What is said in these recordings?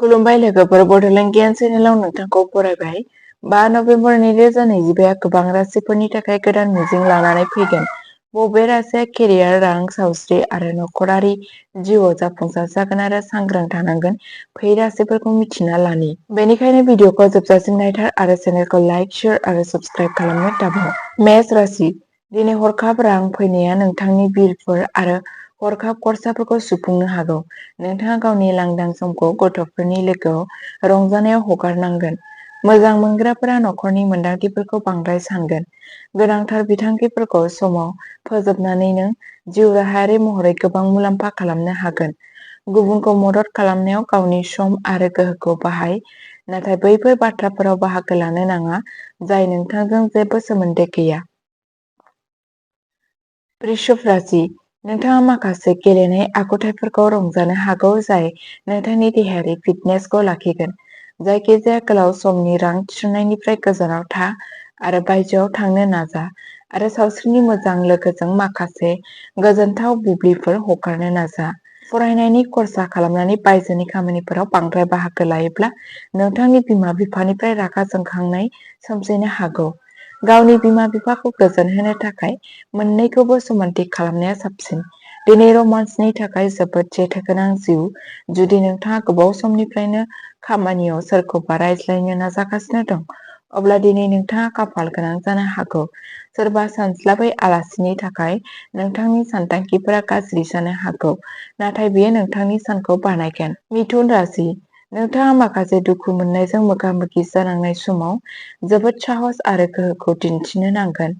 खुलुमबाय लोगोफोर, बड'लेण्ड गियान चेनेलाव नोंथांखौ बरायबाय। 5 नभेम्बर 2025 गोबां राशिफोरनि थाखाय गोदान मिजिं लानानै फैगोन। बबे राशिया केरियार, रां, सावस्रि आरो नखरारि जिउआव जाफुंसार जागोन आरो सांग्रां थानांगोन, फै राशिफोरखौ मिथिना लानि। बेनिखायनो भिडिअखौ जोबजासिम नायथार आरो चेनेलखौ लाइक, शेयार आरो साबस्क्राइब खालामनो दाबाव। मेष राशि। दिनै हरखाब रां फैनाया नोंथांनि बिलफोर आरो हरखाब खरसाफोरखौ सुफुंनो हागौ। नोंथाङा गावनि लांदां समखौ गथ'फोरनि लोगोआव रंजानायाव हगारनांगोन। मोजां मोनग्राफोरा नखरनि मोनदांथिफोरखौ बांद्राय सानगोन। गोनांथार बिथांखिफोरखौ समाव फोजोबनानै नों जिउ राहायारि महरै गोबां मुलाम्फा खालामनो हागोन। गुबुनखौ मदद खालामनायाव गावनि सम आरो गोहोखौ बाहाय, नाथाय बैफोर बाथ्राफोराव बाहागो लानो नाङा जाय नोंथांजों जेबो सोमोन्दो गैया। वृषभ राशि। नोंथाङा माखासे गेलेनाय आखुथायफोरखौ रंजानो हागौ जाय नोंथांनि देहायारि फिटनेसखौ लाखिगोन। जायखिजाया गोलाव समनि रां थिसननायनिफ्राय गोजानाव था आरो बायजोआव थांनो नाजा आरो सावस्रिनि मोजां लोगोजों माखासे गोजोनथाव बुब्लिफोर हगारनो नाजा। फरायनायनि खर्सा खालामनानै बायजोनि खामानिफोराव बांद्राय बाहागो लायोब्ला नोंथांनि बिमा-बिफानिफ्राय रागा जोंखांनाय सोमजिनो हागौ। गावनि बिमा-बिफाखौ गोजोन होनो थाखाय मोन्नैखौबो समानथि खालामनाया साबसिन। दिनै रमान्सनि थाखाय जोबोद जेथोगोनां जिउ। जुदि नोंथाङा गोबाव समनिफ्रायनो खामानियाव सोरखौबा रायज्लायनो नाजागासिनो दं, अब्ला दिनै नोंथाङा खाफाल गोनां जानो हागौ। सोरबा सानस्लाबै आलासिनि थाखाय नोंथांनि सानथांखिफोरा गाज्रि जानो हागौ, नाथाय बेयो नोंथांनि सानखौ बानायगोन। मिथुन राशि। नोंथाङा माखासे दुखु मोननायजों मोगा-मोगि जानांनाय समाव जोबोद साहस आरो गोहोखौ दिन्थिनो नांगोन।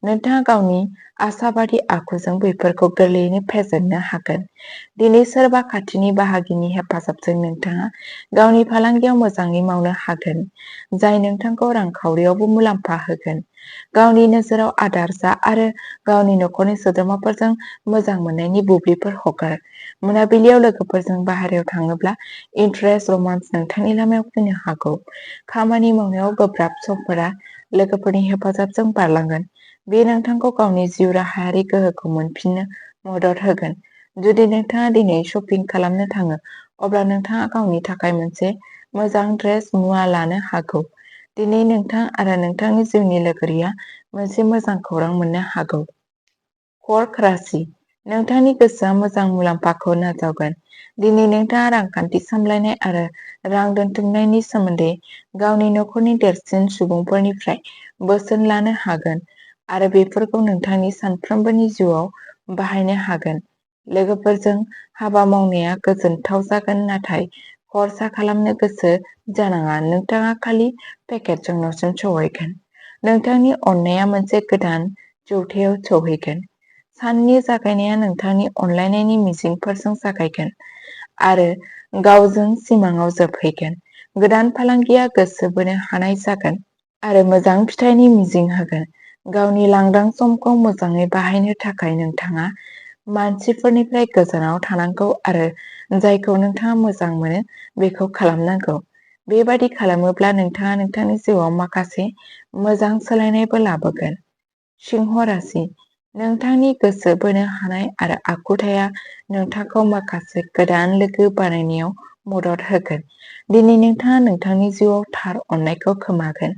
नोंथाङा गावनि आसाबादि आखुजों बेफोरखौ गोरलैयैनो फेजेननो हागोन। दिनै सोरबा खाथिनि बाहागिनि हेफाजाबजों नोंथाङा गावनि फालांगियाव मोजाङै मावनो हागोन, जाय नोंथांखौ रांखावरियावबो मुलाम्फा होगोन। गावनि नोजोराव आदार जा आरो गावनि नखरनि सोद्रोमाफोरजों मोजां मोननायनि बुब्लिफोर हगार। मोनाबिलियाव लोगोफोरजों बाहेरायाव थाङोब्ला इन्टारेस्ट रमान्स नोंथांनि लामायाव फैनो हागौ। खामानि मावनायाव गोब्राब समफोरा लोगोफोरनि हेफाजाबजों बारलांगोन। बे नोंथांखौ गावनि जिउ राहायारि गोहोखौ मोनफिननो मदद होगोन। जुदि नोंथाङा दिनै शपिं खालामनो थाङो, अब्ला नोंथाङा गावनि थाखाय मोनसे मोजां ड्रेस मुवा लानो हागौ। दिनै नोंथां आरो नोंथांनि जिउनि लोगोरिया मोनसे मोजां खौरां मोननो हागौ। कर्क राशि। नोंथांनि गोसोआ मोजां मुलाम्फाखौ नाजावगोन। दिनै नोंथाङा रांखान्थि सामलायनाय आरो रां दोनथुमनायनि सोमोन्दै गावनि नखरनि देरसिन सुबुंफोरनिफ्राय बोसोन लानो हागोन आरो बेफोरखौ नोंथांनि सानफ्रोमबोनि जिउआव बाहायनो हागोन। लोगोफोरजों हाबा मावनाया गोजोनथाव जागोन, नाथाय खर्सा खालामनो गोसो जानाङा। नोंथाङा खालि पेकेटजों न'सिम सौहैगोन। नोंथांनि अननाया मोनसे गोदान जौथायाव सौहैगोन। साननि जागायनाया नोंथांनि अनलायनायनि मिजिंफोरजों जागायगोन आरो गावजों सिमांआव जोबहैगोन। गोदान फालांगिया गोसो बोनो हानाय जागोन आरो मोजां फिथाइनि मिजिं होगोन। गावनि लांदां समखौ मोजाङै बाहायनो थाखाय नोंथाङा मानसिफोरनिफ्राय गोजानाव थानांगौ आरो जायखौ नोंथाङा मोजां मोनो बेखौ खालामनांगौ। बेबादि खालामोब्ला नोंथाङा नोंथांनि जिउआव माखासे मोजां सोलायनायबो लाबोगोन। सिंह राशि। नोंथांनि गोसो बोनो हानाय आरो आखुथाया नोंथांखौ माखासे गोदान लोगो बानायनायाव मदद होगोन। दिनै नोंथाङा नोंथांनि जिउआव थार अननायखौ खोमागोन।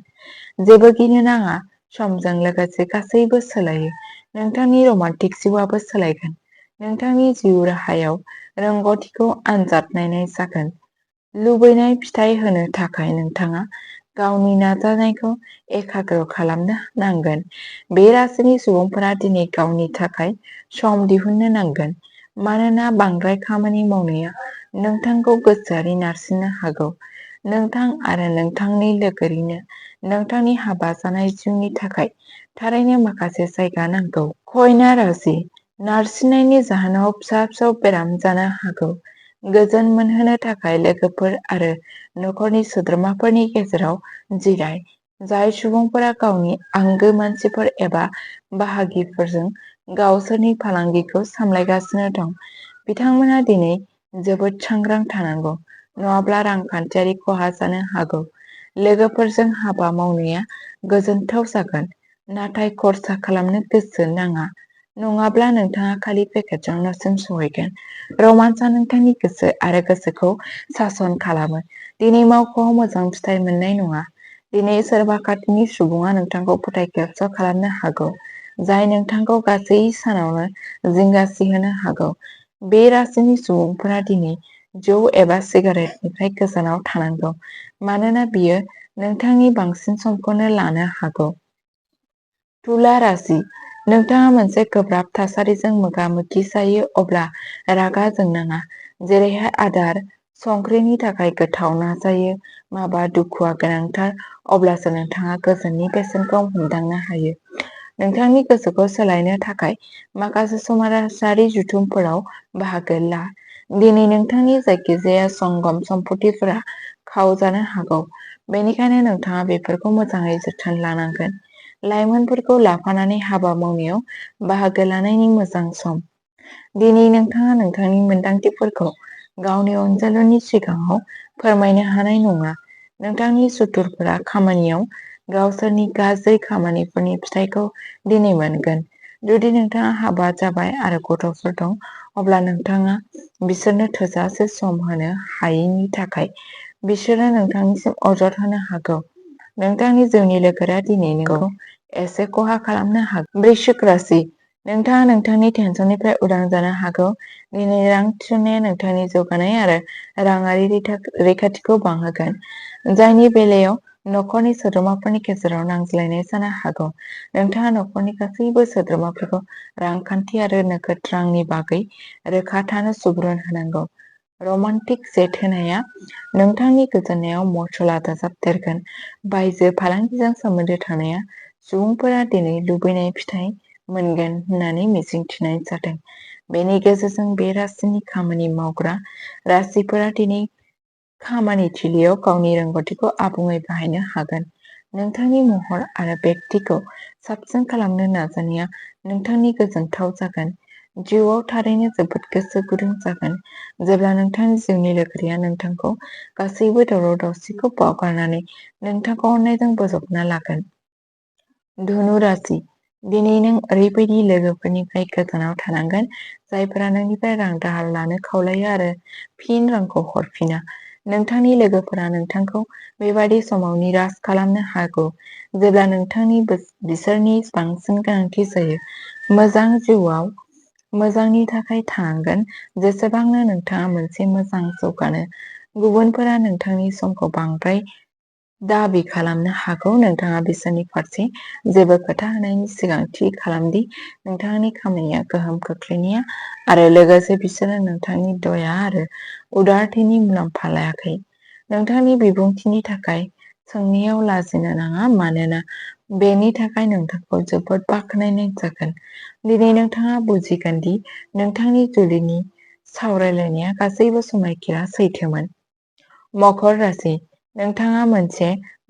जेबो गिनो नाङा, समजों लोगोसे गासैबो सोलायो। नोंथांनि रमान्टिक जिउआबो सोलायगोन। नोंथांनि जिउ राहायाव रोंग'थिखौ आनजाद नायनाय जागोन। लुबैनाय फिथाइ होनो थाखाय नोंथाङा गावनि नाजानायखौ एकाग्र खालामनो नांगोन। बे राशिनि सुबुंफोरा दिनै गावनि थाखाय सम दिहुननो नांगोन, मानोना बांद्राय खामानि मावनाया नोंथांखौ गोसोआरि नारसिननो हागौ। नोंथां आरो नोंथांनि लोगोरिनो नोंथांनि हाबा जानाय जिउनि थाखाय थारैनो माखासे जायगा नांगौ। कन्या राशि। नारसिननायनि जाहोनाव फिसा-फिसौ बेराम जानो हागौ। गोजोन मोनहोनो थाखाय लोगोफोर आरो नखरनि सोद्रोमाफोरनि गेजेराव जिराय। जाय सुबुंफोरा गावनि आंगो मानसिफोर एबा बाहागिफोरजों गावसोरनि फालांगिखौ सामलायगासिनो दं, बिथांमोनहा दिनै जोबोद सांग्रां थानांगौ, नङाब्ला रांखान्थियारि खहा जानो हागौ। लोगोफोरजों हाबा मावनाया गोजोनथाव जागोन, नाथाय खर्सा खालामनो गोसो नाङा। नङाब्ला नोंथाङा खालि पेकेटजों न'सिम सहैगोन। रमान्सआ नोंथांनि गोसो आरो गोसोखौ सासन खालामो। दिनै मावख'आव मोजां फिथाइ मोननाय नङा। दिनै सोरबा खाथिनि सुबुङा नोंथांखौ फोथायखेबस' खालामनो हागौ, जाय नोंथांखौ गासै सानावनो जिंगासिहोनो हागौ। बे राशिनि सुबुंफोरा दिनै जौ एबा सिगारेटनिफ्राय गोजानाव थानांगौ, मानोना बियो नोंथांनि बांसिन समखौनो लानो हागौ। तुला राशि, नोंथाङा मोनसे गोब्राब थासारिजों मोगा-मोगि जायो अब्ला रागा जोंनाङा। जेरैहाय आदार, संख्रिनि थाखाय गोथाव नाजायो। माबा दुखुआ गोनांथार, अब्लासो नोंथाङा गोजोननि बेसेनखौ हमदांनो हायो। नोंथांनि गोसोखौ सोलायनो थाखाय माखासे समाजारि जथुमफोराव बाहागो ला। दिनै नोंथांनि जायखिजाया संगम सम्पथिफोरा खावजानो हागौ, बेनिखायनो नोंथाङा बेफोरखौ मोजाङै जोथोन लानांगोन। लाइमोनफोरखौ लाफानानै हाबा मावनायाव बाहागो लानायनि मोजां सम। दिनै नोंथाङा नोंथांनि मोनदांथिफोरखौ गावनि अनजालुनि सिगाङाव फोरमायनो हानाय नङा। नोंथांनि सुथुरफोरा खामानियाव गावसोरनि गाज्रि खामानिफोरनि फिथाइखौ दिनै मोनगोन। जुदि नोंथाङा हाबा जाबाय आरो गथ'फोर दं, अब्ला नोंथाङा बिसोरनो थोजासे सम होनो हायैनि थाखाय बिसोरो नोंथांनिसिम अजद होनो हागौ। नोंथांनि जिउनि लोगोरिया दिनै नोंखौ एसे खहा खालामनो हागौ। वृश्चिक राशि, नोंथाङा नोंथांनि टेनसननिफ्राय उदां जानो हागौ। दिनै रां थिसननाया नोंथांनि जौगानाय आरो राङारि रैखाथिखौ बांहोगोन, जायनि बेलायाव न'खरनि सोद्रोमाफोरनि गेजेराव नांज्लायनाय जानो हागौ। नोंथाङा न'खरनि गासैबो सोद्रोमाफोरखौ रांखान्थि आरो नोगोद रांनि बागै रोखा थानो सुबुरुन होनांगौ। रमान्टिक जेट होनाया नोंथांनि गोजोननायाव मस्ला दाजाबदेरगोन। बायजो फालांगिजों सोमोन्दो थानाया सुबुंफोरा दिनै लुबैनाय फिथाइ मोनगोन होननानै मिजिंथिनाय जादों। बेनि गेजेरजों बे राशिनि खामानि मावग्रा राशिफोरा दिनै खामानि थिलियाव गावनि रोंग'थिखौ आबुङै बाहायनो हागोन। नोंथांनि महर आरो बेक्तिखौ साबसिन खालामनो नाजानाया नोंथांनि गोजोनथाव जागोन। जिउआव थारैनो जोबोद गोसो गुदुं जागोन जेब्ला नोंथांनि जिउनि लोगोरिया नोंथांखौ गासैबो दावराव-दावसिखौ बावगारनानै नोंथांखौ अननायजों बोजबना लागोन। धनु राशि, दिनै नों ओरैबायदि लोगोफोरनिफ्राय गोजानाव थानांगोन जायफोरा नोंनिफ्राय रां दाहार लानो खावलायो आरो फिन रांखौ हरफिना। नोंथांनि लोगोफोरा नोंथांखौ बेबादि समाव निराश खालामनो हागौ जेब्ला नोंथांनि बिसोरनि बांसिन गोनांथि जायो। मोजां जिउआव मोजांनि थाखाय थानांगोन। जेसेबांनो नोंथाङा मोनसे मोजां जौगानो, गुबुनफोरा नोंथांनि समखौ बांद्राय दाबि खालामनो हागौ। नोंथाङा बिसोरनि फारसे जेबो खोथा होनायनि सिगां थि खालामदि नोंथांनि खामानिया गोहोम खोख्लैनाया आरो लोगोसे बिसोरो नोंथांनि दया आरो उदारथिनि मुलाम्फा लायाखै। नोंथांनि बिबुंथिनि थाखाय सोंनायाव लाजिनो नाङा, मानोना बेनि थाखाय नोंथांखौ जोबोद बाख्नायनाय जागोन। दिनै नोंथाङा बुजिगोन दि नोंथांनि जुलिनि सावरायलायनाया गासैबो समायखिरा सैथोमोन। मकर राशि, नोंथाङा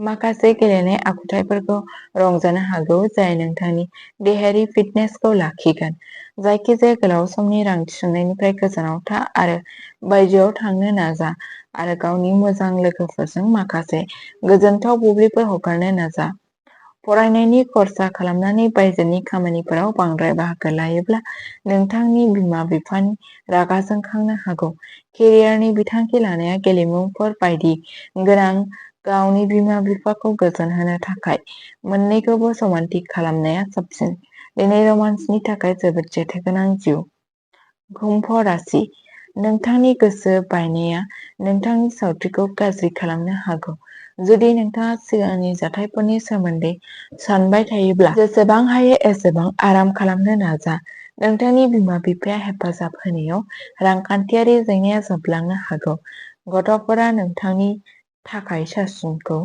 माखासे गेलेनाय आखुथायफोरखौ रंजानो हागौ जाय नोंथांनि देहायारि फिटनेसखौ लाखिगोन। जायखिजाया गोलाव समनि रां थिसननायनिफ्राय गोजानाव था आरो बायजोआव थांनो नाजा आरो गावनि मोजां लोगोफोरजों माखासे गोजोनथाव बुब्लिफोर हगारनो नाजा। फरायनायनि खर्सा खालामनानै बायजोनि खामानिफोराव बांद्राय बाहागो लायोब्ला नोंथांनि बिमा-बिफानि रागा जोंखांनो हागौ। केरियारनि बिथांखि लानाया गेलेमुफोर बायदि गोनां। गावनि बिमा-बिफाखौ गोजोन होनो थाखाय मोन्नैखौबो समानथि खालामनाया साबसिन। दिनै रमान्सनि थाखाय जोबोद जेथोगोनां जिउ। कुम्भ राशि, नोंथांनि गोसो बायनाया नोंथांनि सावस्रिखौ गाज्रि खालामनो हागौ। जुदि नोंथाङा सिगांनि जाथायफोरनि सोमोन्दै सानबाय थायोब्ला जेसेबां हायो एसेबां आराम खालामनो नाजा। नोंथांनि बिमा-बिफाया हेफाजाब होनायाव रांखान्थियारि जेंनाया जोबलांनो हागौ। गथ'फोरा नोंथांनि थाखाय सासुनखौ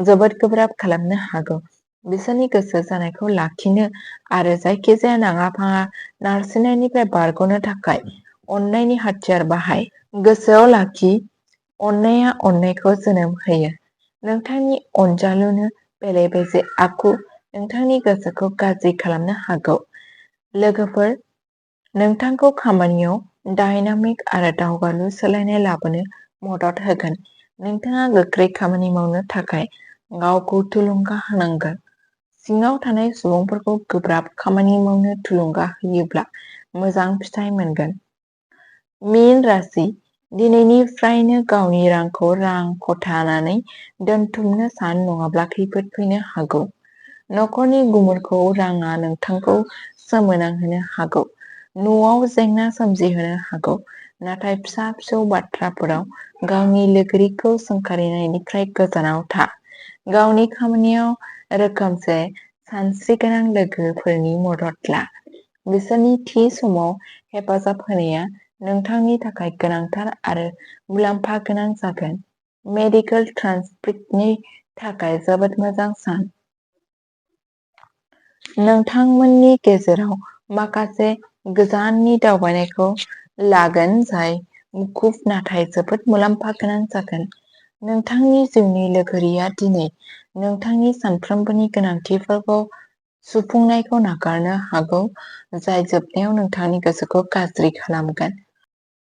जोबोद गोब्राब खालामनो हागौ। बिसोरनि गोसो जानायखौ लाखिनो आरो जायखिजाया नाङा-फाङा नारसिननायनिफ्राय बारग'नो थाखाय अननायनि हाथियार बाहाय। गोसोआव लाखि, अननायआ अननायखौ जोनोम होयो। नोंथांनि अनजालुनो बेले-बेजे आखु नोंथांनि गोसोखौ गाज्रि खालामनो हागौ। लोगोफोर नोंथांखौ खामानियाव डायनामिक आरो दावगालु सोलायनाय लाबोनो मदद होगोन। नोंथाङा गोख्रै खामानि मावनो थाखाय गावखौ थुलुंगा होनांगोन। सिङाव थानाय सुबुंफोरखौ गोब्राब खामानि मावनो थुलुंगा होयोब्ला मोजां फिथाइ मोनगोन। मीन राशि दिनैनिफ्रायनो गावनि रांखौ खथानानै दोनथुमनो सान नङाब्ला खैफोद फैनो हागौ। नखरनि गुमुरखौ राङा नोंथांखौ सोमोनांहोनो हागौ। न'आव जेंना सोमजिहोनो हागौ। नाथाय फिसा फिसौ बाथ्राफोराव गावनि लोगोरिखौ सोंखारिनायनिफ्राय गोजानाव था। गावनि खामानियाव रोखोमसे सानस्रिगोनां लोगोफोरनि मदद ला। बिसोरनि थि समाव हेफाजाब होनाया नोंथांनि थाखाय गोनांथार आरो मुलाम्फा गोनां जागोन। मेडिकेल ट्रान्सप्रिटनि थाखाय जोबोद मोजां सान। नोंथांमोननि गेजेराव माखासे गोजाननि दावबायनायखौ लागोन जाय मुखुब नाथाय जोबोद मुलाम्फा गोनां जागोन। नोंथांनि जिउनि लोगोरिया दिनै नोंथांनि सानफ्रोमबोनि गोनांथिफोरखौ सुफुंनायखौ नागारनो हागौ, जाय जोबनायाव नोंथांनि गोसोखौ गाज्रि खालामगोन।